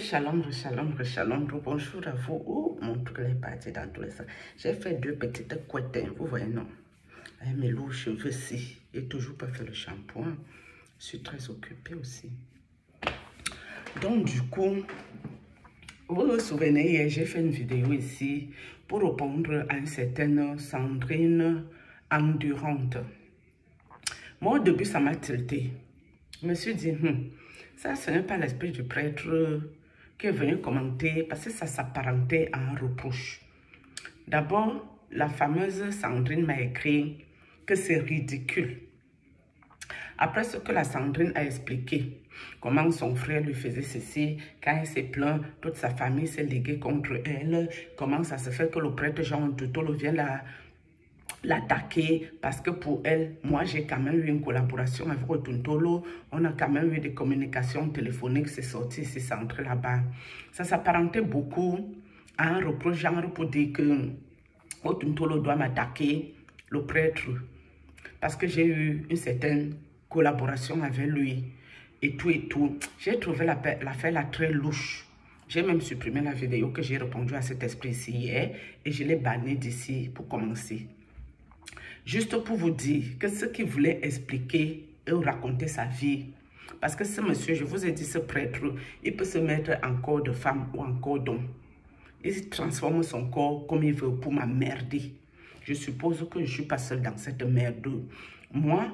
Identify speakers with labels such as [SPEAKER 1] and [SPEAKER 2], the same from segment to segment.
[SPEAKER 1] Shalom, bonjour à vous. Oh, mon truc est parti dans tous les sens. J'ai fait deux petites couettes, vous voyez, non? Avec mes lourds cheveux-ci. Et toujours pas fait le shampoing. Je suis très occupée aussi. Donc, du coup, vous vous souvenez, hier, j'ai fait une vidéo ici pour répondre à une certaine Sandrine endurante. Moi, au début, ça m'a tilté. Je me suis dit, ça, ce n'est pas l'esprit du prêtre qui est venu commenter parce que ça s'apparentait à un reproche. D'abord, la fameuse Sandrine m'a écrit que c'est ridicule. Après ce que la Sandrine a expliqué, comment son frère lui faisait ceci, quand il s'est plaint, toute sa famille s'est liguée contre elle, comment ça se fait que le prêtre Jean Tutolo vient l'attaquer parce que pour elle, moi j'ai quand même eu une collaboration avec Otuntolo, on a quand même eu des communications téléphoniques, c'est sorti, c'est centré là-bas. Ça s'apparentait beaucoup à un reproche genre pour dire que Otuntolo doit m'attaquer, le prêtre, parce que j'ai eu une certaine collaboration avec lui et tout et tout. J'ai trouvé l'affaire là très louche. J'ai même supprimé la vidéo que j'ai répondu à cet esprit-ci hier et je l'ai banni d'ici pour commencer. Juste pour vous dire que ce qu'il voulait expliquer et raconter sa vie, parce que ce monsieur, je vous ai dit, ce prêtre, il peut se mettre en corps de femme ou en corps d'homme. Il transforme son corps comme il veut pour m'emmerder. Je suppose que je ne suis pas seule dans cette merde. Moi,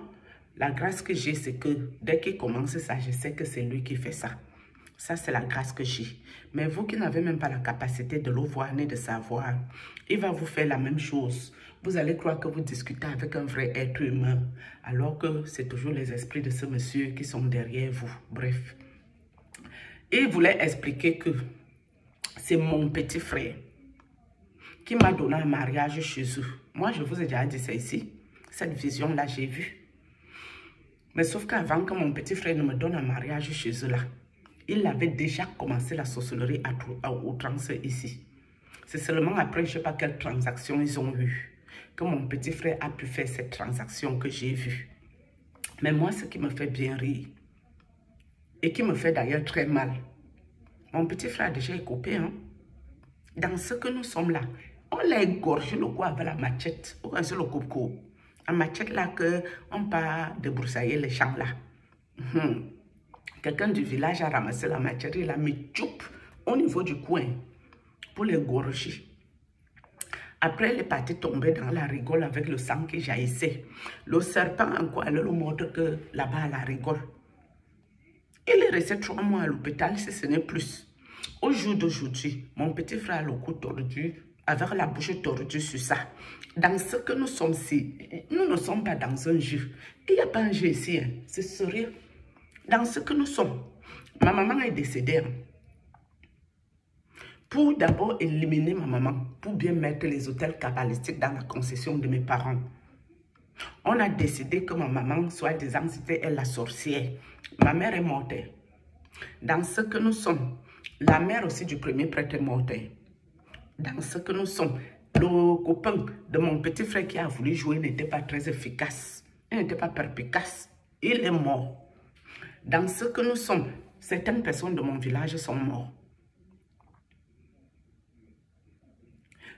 [SPEAKER 1] la grâce que j'ai, c'est que dès qu'il commence ça, je sais que c'est lui qui fait ça. Ça, c'est la grâce que j'ai. Mais vous qui n'avez même pas la capacité de le voir ni de savoir, il va vous faire la même chose. Vous allez croire que vous discutez avec un vrai être humain, alors que c'est toujours les esprits de ce monsieur qui sont derrière vous. Bref. Il voulait expliquer que c'est mon petit frère qui m'a donné un mariage chez eux. Moi, je vous ai déjà dit ça ici. Cette vision-là, j'ai vu. Mais sauf qu'avant que mon petit frère ne me donne un mariage chez eux là, il avait déjà commencé la sorcellerie à outrance ici. C'est seulement après, je ne sais pas quelle transaction ils ont eu, que mon petit frère a pu faire cette transaction que j'ai vue. Mais moi, ce qui me fait bien rire, et qui me fait d'ailleurs très mal, mon petit frère a déjà écopé, hein. Dans ce que nous sommes là, on l'a égorgé le cou avec la machette, ou c'est le coupe-cou. La machette là que on part débroussailler les champs là. Quelqu'un du village a ramassé la machette, il a mis tchoup au niveau du coin pour l'égorger. Après, elle est partie tomber dans la rigole avec le sang qui jaillissait. Le serpent encore, elle le montre que là-bas, elle la rigole. Il est resté 3 mois à l'hôpital, si ce n'est plus. Au jour d'aujourd'hui, mon petit frère a le cou tordu, avec la bouche tordue sur ça. Dans ce que nous sommes ici, nous ne sommes pas dans un jeu. Il n'y a pas un jeu ici, hein. C'est sérieux. Dans ce que nous sommes, ma maman est décédée. Pour d'abord éliminer ma maman, pour bien mettre les hôtels kabbalistiques dans la concession de mes parents. On a décidé que ma maman, soi-disant, c'était elle la sorcière. Ma mère est morte. Dans ce que nous sommes, la mère aussi du premier prêtre est morte. Dans ce que nous sommes, le copain de mon petit frère qui a voulu jouer n'était pas très efficace. Il n'était pas perspicace. Il est mort. Dans ce que nous sommes, certaines personnes de mon village sont mortes.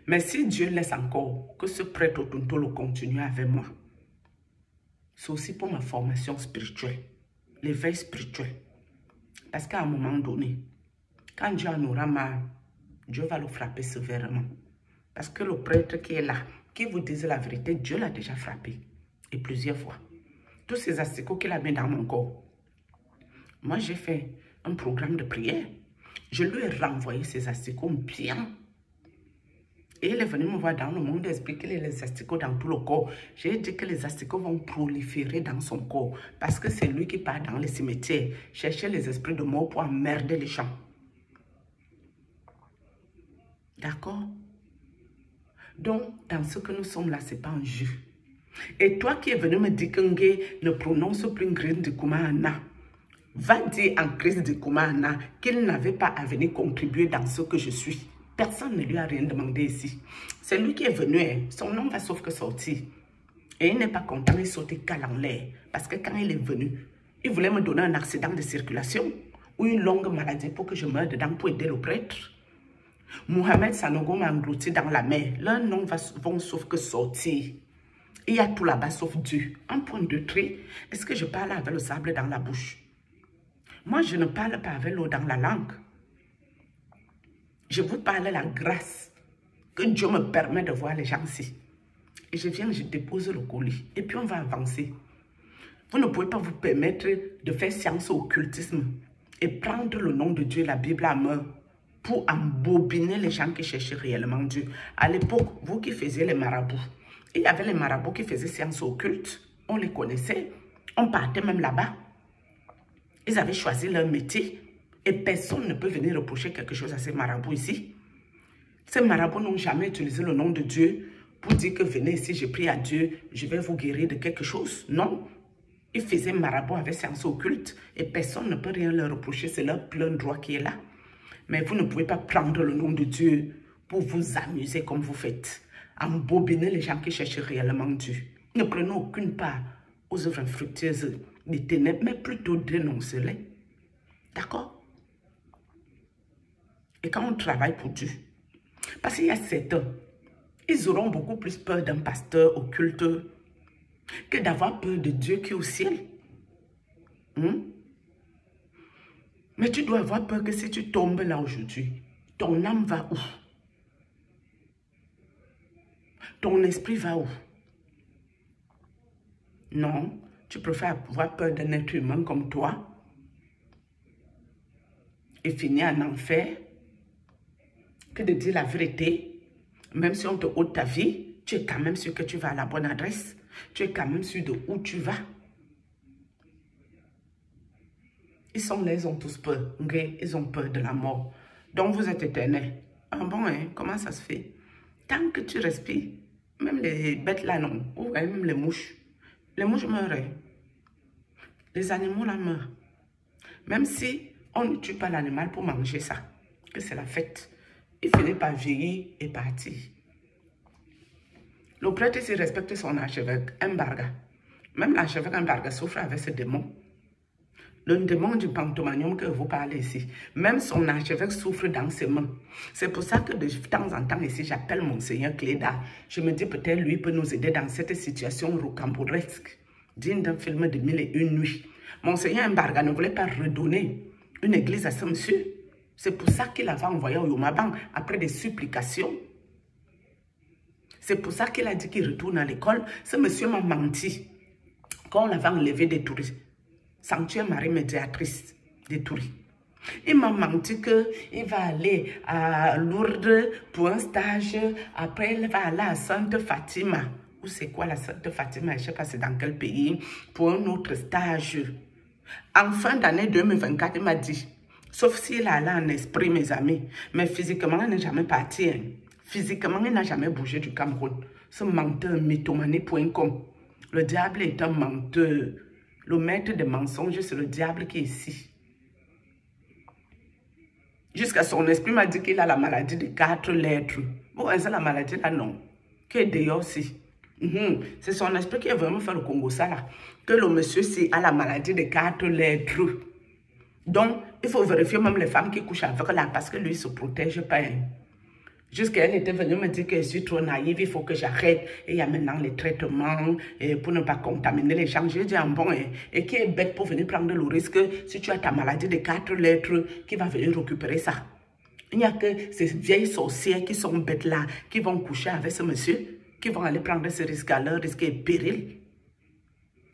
[SPEAKER 1] Mais si Dieu laisse encore que ce prêtre Otuntolo continue avec moi, c'est aussi pour ma formation spirituelle, l'éveil spirituel. Parce qu'à un moment donné, quand Dieu en aura marre, Dieu va le frapper sévèrement. Parce que le prêtre qui est là, qui vous dise la vérité, Dieu l'a déjà frappé. Et plusieurs fois. Tous ces asticots qu'il a mis dans mon corps. Moi, j'ai fait un programme de prière. Je lui ai renvoyé ces asticots bien. Et il est venu me voir dans le monde expliquer les asticots dans tout le corps. J'ai dit que les asticots vont proliférer dans son corps. Parce que c'est lui qui part dans les cimetières, chercher les esprits de mort pour emmerder les champs. D'accord? Donc, dans ce que nous sommes là, ce n'est pas un jeu. Et toi qui es venu me dire que ne prononce plus une crise de Kumana, va dire en crise de Kumana qu'il n'avait pas à venir contribuer dans ce que je suis. Personne ne lui a rien demandé ici. C'est lui qui est venu. Hein. Son nom va sauf que sortir. Et il n'est pas content, il saute cale en l'air. Parce que quand il est venu, il voulait me donner un accident de circulation. ou une longue maladie pour que je meure dedans pour aider le prêtre. Mohamed Sanogo m'a englouti dans la mer. Leurs noms vont sauf que sortir. Il y a tout là-bas sauf Dieu. Un point de trait, est-ce que je parle avec le sable dans la bouche? Moi, je ne parle pas avec l'eau dans la langue. Je vous parle de la grâce que Dieu me permet de voir les gens ici. Et je viens, je dépose le colis. Et puis on va avancer. Vous ne pouvez pas vous permettre de faire science au occultisme et prendre le nom de Dieu, la Bible à main, pour embobiner les gens qui cherchent réellement Dieu. À l'époque, vous qui faisiez les marabouts, il y avait les marabouts qui faisaient science occulte. On les connaissait. On partait même là-bas. Ils avaient choisi leur métier. Et personne ne peut venir reprocher quelque chose à ces marabouts ici. Ces marabouts n'ont jamais utilisé le nom de Dieu pour dire que venez ici, je prie à Dieu, je vais vous guérir de quelque chose. Non. Ils faisaient marabout avec science occulte et personne ne peut rien leur reprocher. C'est leur plein droit qui est là. Mais vous ne pouvez pas prendre le nom de Dieu pour vous amuser comme vous faites. Embobiner les gens qui cherchent réellement Dieu. Ne prenez aucune part aux œuvres infructueuses des ténèbres, mais plutôt dénoncez-les. D'accord? Et quand on travaille pour Dieu, parce qu'il y a certains, ils auront beaucoup plus peur d'un pasteur occulte que d'avoir peur de Dieu qui est au ciel. Mais tu dois avoir peur que si tu tombes là aujourd'hui, ton âme va où? Ton esprit va où? Non, tu préfères avoir peur d'un être humain comme toi et finir en enfer que de dire la vérité. Même si on te ôte ta vie, tu es quand même sûr que tu vas à la bonne adresse. Tu es quand même sûr de où tu vas. Ils sont là, ils ont tous peur. Okay? Ils ont peur de la mort. Donc vous êtes éternel. Ah bon, hein? Comment ça se fait? Tant que tu respires, même les bêtes là, non. Ou même les mouches. Les mouches meurent. Les animaux là meurent. Même si on ne tue pas l'animal pour manger ça, que c'est la fête, il finit par vieillir et partir. Le prêtre, s'il respecte son archevêque, Mbarga. Même l'archevêque Mbarga souffre avec ce démon. Le démon du pantomanium que vous parlez ici. Même son archevêque souffre dans ses mains. C'est pour ça que de temps en temps ici, j'appelle Monseigneur Cléda. Je me dis peut-être lui peut nous aider dans cette situation rocambolesque, digne d'un film de 1001 nuits. Monseigneur Mbarga ne voulait pas redonner une église à ce monsieur. C'est pour ça qu'il avait envoyé au Yomaban après des supplications. C'est pour ça qu'il a dit qu'il retourne à l'école. Ce monsieur m'a menti. Quand on l'avait enlevé des touristes. Sanctuaire Marie Médiatrice des touristes. Il m'a menti qu'il va aller à Lourdes pour un stage. Après, il va aller à Sainte Fatima. Ou c'est quoi la Sainte Fatima? Je ne sais pas c'est dans quel pays. Pour un autre stage. En fin d'année 2024, il m'a dit, sauf s'il est allé en esprit, mes amis, mais physiquement, il n'est jamais parti. Hein. Physiquement, il n'a jamais bougé du Cameroun. Ce menteur mythomanie.com. Le diable est un menteur. Le maître des mensonges, c'est le diable qui est ici. Jusqu'à son esprit m'a dit qu'il a la maladie de 4 lettres. Bon, c'est la maladie là, non. Qui est d'ailleurs aussi. C'est son esprit qui est vraiment fait le Congo, ça là. Que le monsieur ci a la maladie de 4 lettres. Donc, il faut vérifier même les femmes qui couchent avec là parce que lui ne se protège pas. Hein. Jusqu'à elle était venue me dire que je suis trop naïve, il faut que j'arrête. Et il y a maintenant les traitements pour ne pas contaminer les gens. J'ai dit bon, et qui est bête pour venir prendre le risque si tu as ta maladie de 4 lettres, qui va venir récupérer ça. Il n'y a que ces vieilles sorcières qui sont bêtes là, qui vont coucher avec ce monsieur, qui vont aller prendre ce risque à leur risque et péril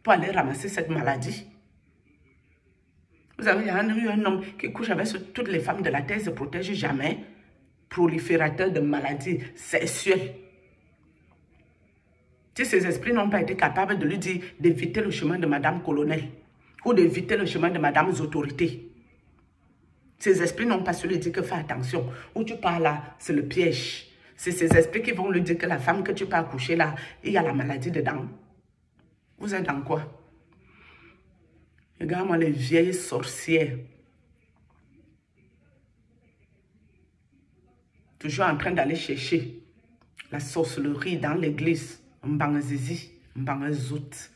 [SPEAKER 1] pour aller ramasser cette maladie. Vous avez eu un homme qui couche avec toutes les femmes de la terre, ne se protège jamais. Proliférateur de maladies sexuelles. Si ces esprits n'ont pas été capables de lui dire d'éviter le chemin de Madame Colonel ou d'éviter le chemin de Madame autorités, ces esprits n'ont pas su lui dire que fais attention. Où tu pars là, c'est le piège. C'est ces esprits qui vont lui dire que la femme que tu peux accoucher là, il y a la maladie dedans. Vous êtes dans quoi? Regarde-moi les vieilles sorcières. Toujours en train d'aller chercher la sorcellerie dans l'église, Mbangazizi, Mbangazout,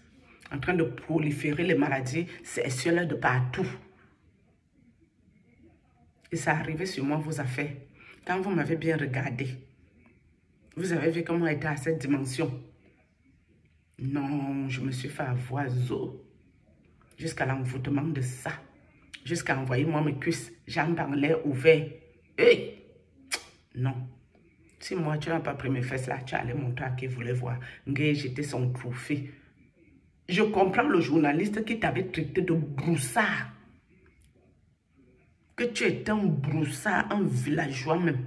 [SPEAKER 1] en train de proliférer les maladies sexuelles de partout. Et ça arrivait sur moi, vos affaires. Quand vous m'avez bien regardé, vous avez vu comment était à cette dimension. Non, je me suis fait avoir jusqu'à l'envoûtement de ça. Jusqu'à envoyer moi mes cuisses, jambes en l'air ouvert. Hey! Non. Si moi, tu n'as pas pris mes fesses là, tu allais montrer à qui voulait voir. J'étais son trophée. Je comprends le journaliste qui t'avait traité de broussard. Que tu étais un broussard, un villageois même.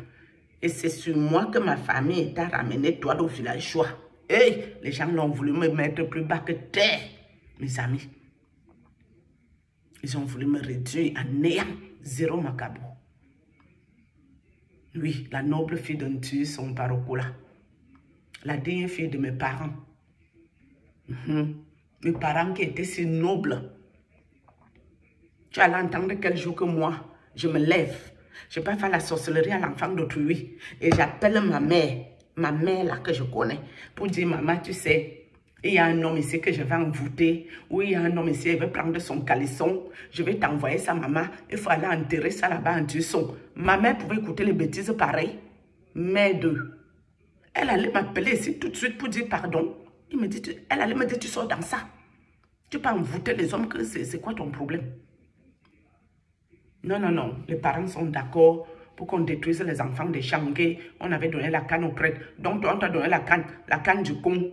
[SPEAKER 1] Et c'est sur moi que ma famille t'a ramené, toi, au villageois. Hey, les gens l'ont voulu me mettre plus bas que terre, mes amis. Ils ont voulu me réduire à néant, zéro macabo. Oui, la noble fille d'un tueur, son parocola. La digne fille de mes parents. Mes parents qui étaient si nobles. Tu allais entendre quel jour que moi, je me lève. Je ne vais pas faire la sorcellerie à l'enfant d'autrui. Et j'appelle ma mère là que je connais, pour dire, maman, tu sais, il y a un homme ici que je vais envoûter, ou il y a un homme ici, il veut prendre son caleçon, je vais t'envoyer ça, maman, il faut aller enterrer ça là-bas en Dusson. Ma mère pouvait écouter les bêtises pareilles, mais elle allait m'appeler ici tout de suite pour dire pardon. Elle allait me dire, tu sors dans ça. Tu peux envoûter les hommes, que c'est quoi ton problème? Non, non, non. Les parents sont d'accord pour qu'on détruise les enfants des Shanghai. On avait donné la canne aux prêtres. Donc, on t'a donné la canne du con,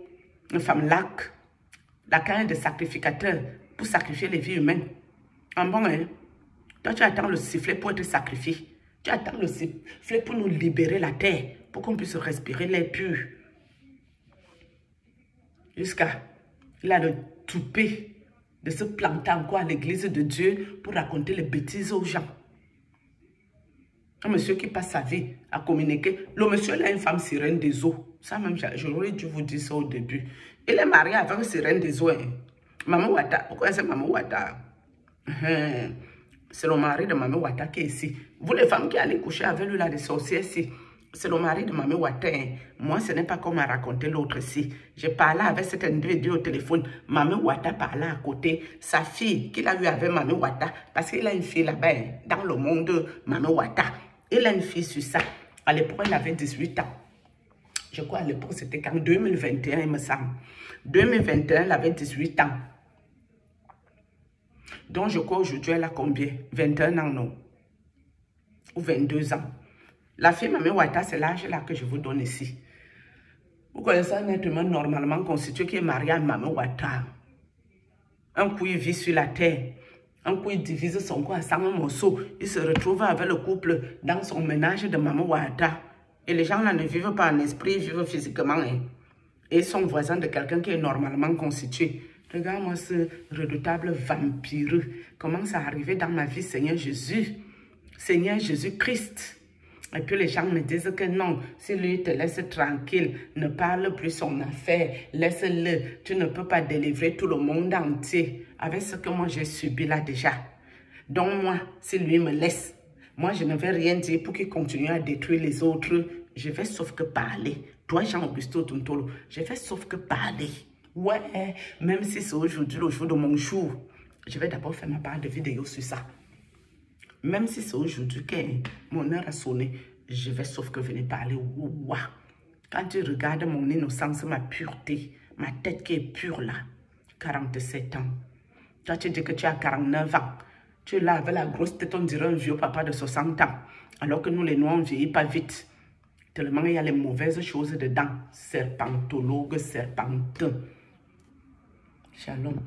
[SPEAKER 1] une femme lac, la canne de sacrificateur pour sacrifier les vies humaines. En bon, hein? Toi, tu attends le sifflet pour être sacrifié. Tu attends le sifflet pour nous libérer la terre, pour qu'on puisse respirer l'air pur. Jusqu'à, il a le toupet de se planter encore à l'église de Dieu pour raconter les bêtises aux gens. Un monsieur qui passe sa vie à communiquer. Le monsieur là, une femme sirène des eaux. Ça même, j'aurais dû vous dire ça au début. Il est marié avec une sirène des eaux. Hein. Maman Wata. Pourquoi c'est Maman Wata? C'est le mari de Maman Wata qui est ici. Vous les femmes qui allez coucher avec lui là, des sorcières ici. C'est le mari de Maman Wata. Hein. Moi, ce n'est pas comme a raconté l'autre ici. J'ai parlé avec cet individu au téléphone. Maman Wata parlait à côté. Sa fille qu'il a eu avec Maman Wata. Parce qu'il a une fille là-bas, dans le monde de Maman Wata. Il a une fille sur ça. À l'époque, elle avait 18 ans. Je crois à l'époque, c'était qu'en 2021, il me semble. 2021, elle avait 18 ans. Donc, je crois aujourd'hui, elle a combien? 21 ans, non? Ou 22 ans. La fille Maman Wata, c'est l'âge là que je vous donne ici. Vous connaissez un être humain normalement constitué qui est marié à Maman Wata. Un coup, il vit sur la terre. Un coup, il divise son corps à 100 morceaux. Il se retrouve avec le couple dans son ménage de Maman Wata. Et les gens là ne vivent pas en esprit, ils vivent physiquement. Hein. Et ils sont voisins de quelqu'un qui est normalement constitué. Regarde-moi ce redoutable vampireux. Comment ça arrivé dans ma vie, Seigneur Jésus? Seigneur Jésus-Christ. Et puis les gens me disent que non, si lui te laisse tranquille, ne parle plus son affaire, laisse-le. Tu ne peux pas délivrer tout le monde entier avec ce que moi j'ai subi là déjà. Donc moi, si lui me laisse, moi je ne vais rien dire pour qu'il continue à détruire les autres. Je vais sauf que parler. Toi, Jean-Augusto Tuntolo, je vais sauf que parler. Ouais, même si c'est aujourd'hui le jour de mon jour, je vais d'abord faire ma part de vidéo sur ça. Même si c'est aujourd'hui que mon heure a sonné, je vais sauf que venir parler. Ouah. Quand tu regardes mon innocence, ma pureté, ma tête qui est pure là, 47 ans. Toi, tu dis que tu as 49 ans. Tu es là avec la grosse tête, on dirait un vieux papa de 60 ans. Alors que nous, les Noirs, on ne vieillit pas vite. Tellement il y a les mauvaises choses dedans. Serpentologue, serpentin. Shalom.